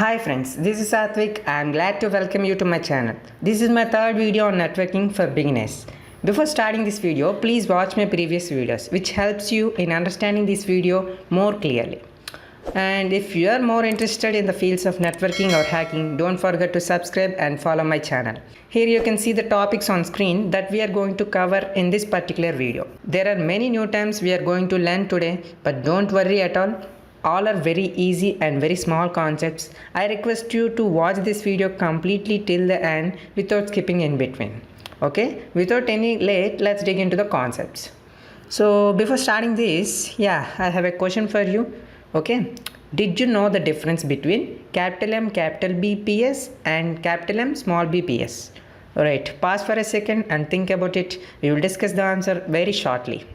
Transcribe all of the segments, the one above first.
Hi friends, this is Satvik. I am glad to welcome you to my channel. This is my third video on networking for beginners. Before starting this video, please watch my previous videos which helps you in understanding this video more clearly. And if you are more interested in the fields of networking or hacking, don't forget to subscribe and follow my channel. Here you can see the topics on screen that we are going to cover in this particular video. There are many new terms we are going to learn today, but don't worry at all are very easy and very small concepts. I request you to watch this video completely till the end without skipping in between. Okay, without any late, let's dig into the concepts. So before starting this, I have a question for you. Okay, did you know the difference between capital M capital BPS and capital M small bps? Alright, pause for a second and think about it. We will discuss the answer very shortly.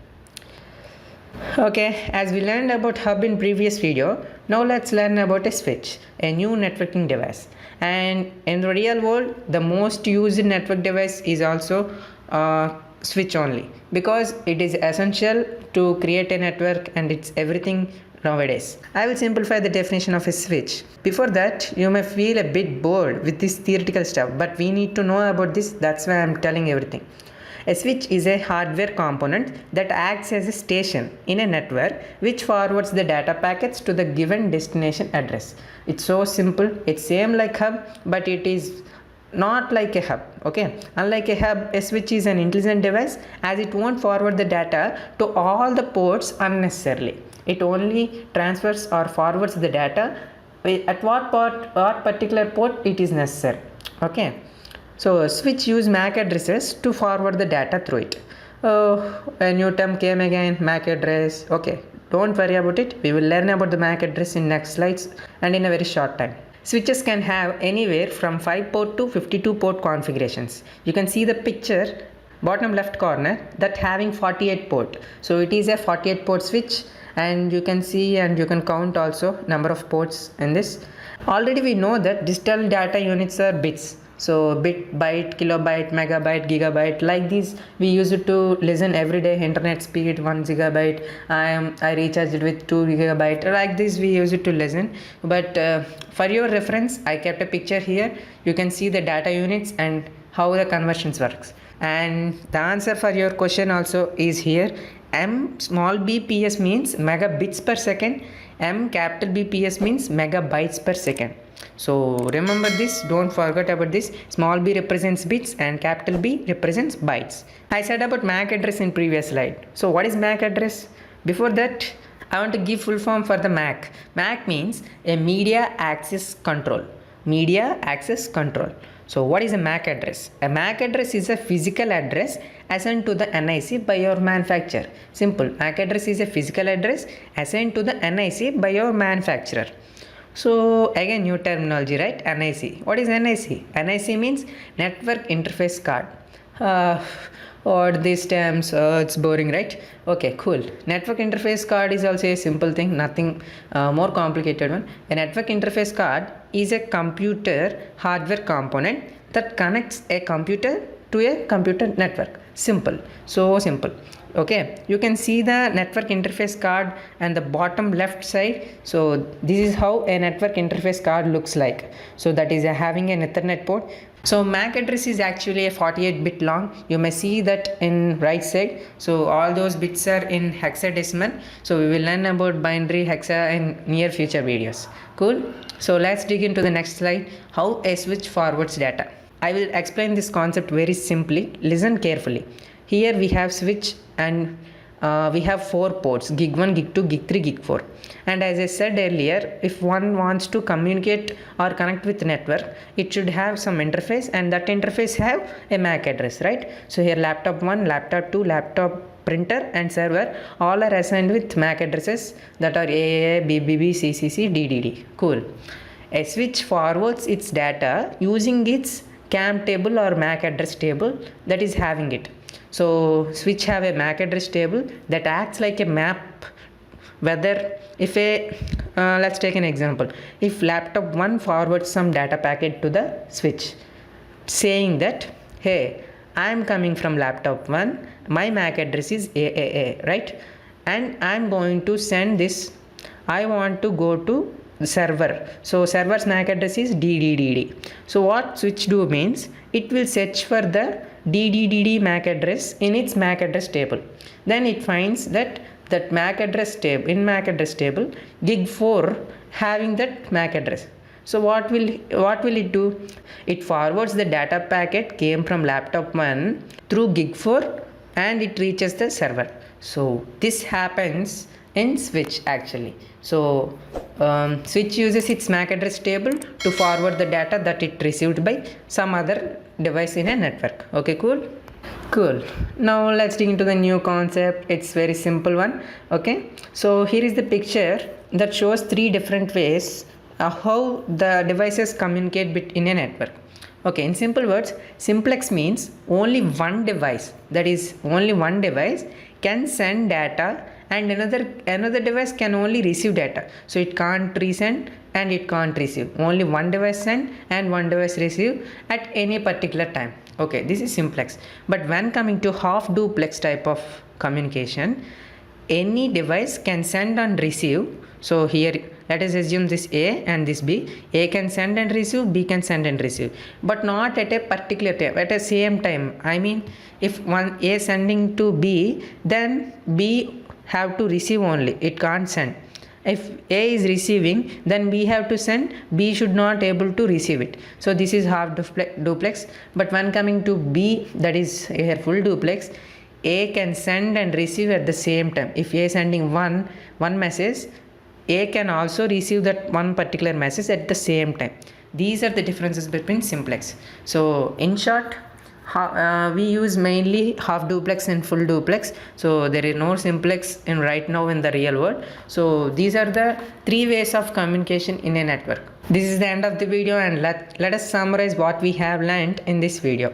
Okay, as we learned about hub in previous video, now let's learn about a switch, a new networking device. And in the real world, the most used network device is also switch only, because it is essential to create a network and it's everything nowadays. I will simplify the definition of a switch. Before that, you may feel a bit bored with this theoretical stuff, but we need to know about this. That's why I'm telling everything. A switch is a hardware component that acts as a station in a network which forwards the data packets to the given destination address. It's so simple. It's same like hub, but it is not like a hub. Okay, unlike a hub, a switch is an intelligent device as it won't forward the data to all the ports unnecessarily. It only transfers or forwards the data at what particular port it is necessary. Okay, so switch use MAC addresses to forward the data through it. A new term came again, MAC address. Okay, don't worry about it. We will learn about the MAC address in next slides and in a very short time. Switches can have anywhere from 5 port to 52 port configurations. You can see the picture bottom left corner that having 48 port. So it is a 48 port switch, and you can see and you can count also number of ports in this. Already we know that digital data units are bits. So bit, byte, kilobyte, megabyte, gigabyte, like these we use it to listen every day. Internet speed 1 gigabyte. I recharged it with 2 gigabyte. Like this we use it to listen. But for your reference, I kept a picture here. You can see the data units and how the conversions works. And the answer for your question also is here. M small bps means megabits per second. M capital BPS means megabytes per second. So remember this, don't forget about this. Small b represents bits and capital B represents bytes. I said about MAC address in previous slide. So what is MAC address? Before that, I want to give full form for the MAC. MAC means a media access control. Media access control. So what is a MAC address? A MAC address is a physical address assigned to the NIC by your manufacturer. Simple. MAC address is a physical address assigned to the NIC by your manufacturer. So again, new terminology, right? NIC. What is NIC? NIC means Network Interface Card. Or these terms, it's boring, right? Okay, cool. Network interface card is also a simple thing, nothing more complicated one. A network interface card is a computer hardware component that connects a computer to a computer network. Simple, so simple. Okay, you can see the network interface card and the bottom left side. So this is how a network interface card looks like. So that is having an Ethernet port. So MAC address is actually a 48 bit long. You may see that in right side. So all those bits are in hexadecimal. So we will learn about binary, hexa in near future videos. Cool. So let's dig into the next slide. How a switch forwards data. I will explain this concept very simply. Listen carefully. Here we have switch and we have 4 ports, gig 1, gig 2, gig 3, gig 4. And as I said earlier, if one wants to communicate or connect with network, it should have some interface, and that interface have a MAC address, right? So here laptop 1, laptop 2, laptop printer and server all are assigned with MAC addresses that are AAA, BBB, CCC, DDD. Cool. A switch forwards its data using its CAM table or MAC address table that is having it. So switch have a MAC address table that acts like a map. Whether if let's take an example. If laptop 1 forwards some data packet to the switch saying that, hey, I am coming from laptop 1, my MAC address is AAA, right? And I am going to send this. I want to go to server. So server's MAC address is DDDD. So what switch do means, it will search for the DDDD MAC address in its MAC address table. Then it finds that MAC address table, in MAC address table, gig 4 having that MAC address. So what will it do? It forwards the data packet came from laptop 1 through gig 4 and it reaches the server. So this happens in switch actually. So switch uses its MAC address table to forward the data that it received by some other device in a network. Okay, cool. Now let's dig into the new concept. It's very simple one. Okay, so here is the picture that shows 3 different ways how the devices communicate in a network. Okay, in simple words, simplex means only one device, that is only one device can send data and another device can only receive data. So it can't resend and it can't receive. Only one device send and one device receive at any particular time. Okay, this is simplex. But when coming to half duplex type of communication, any device can send and receive. So here let us assume this A and this B. A can send and receive, B can send and receive, but not at a particular time, at the same time. I mean, if one A sending to B, then B have to receive only, it can't send. If A is receiving, then B have to send, B should not able to receive it. So this is half duplex. But when coming to B, that is here full duplex, A can send and receive at the same time. If A is sending one message, A can also receive that one particular message at the same time. These are the differences between simplex. So in short, we use mainly half duplex and full duplex. So there is no simplex in right now in the real world. So these are the 3 ways of communication in a network. This is the end of the video, and let us summarize what we have learned in this video.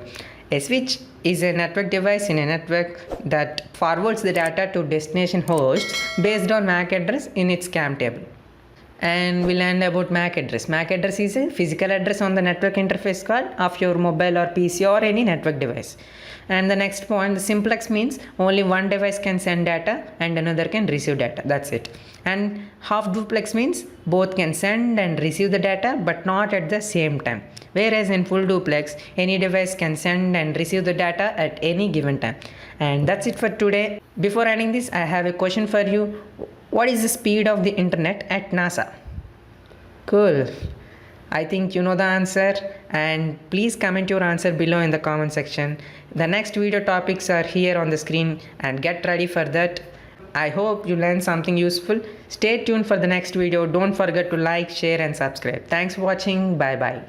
A switch is a network device in a network that forwards the data to destination hosts based on MAC address in its CAM table. And we learned about MAC address. MAC address is a physical address on the network interface card of your mobile or PC or any network device. And the next point, the simplex means only one device can send data and another can receive data. That's it. And half duplex means both can send and receive the data but not at the same time. Whereas in full duplex, any device can send and receive the data at any given time. And that's it for today. Before ending this, I have a question for you. What is the speed of the internet at NASA? Cool. I think you know the answer, and please comment your answer below in the comment section. The next video topics are here on the screen, and get ready for that. I hope you learned something useful. Stay tuned for the next video. Don't forget to like, share and subscribe. Thanks for watching. Bye bye.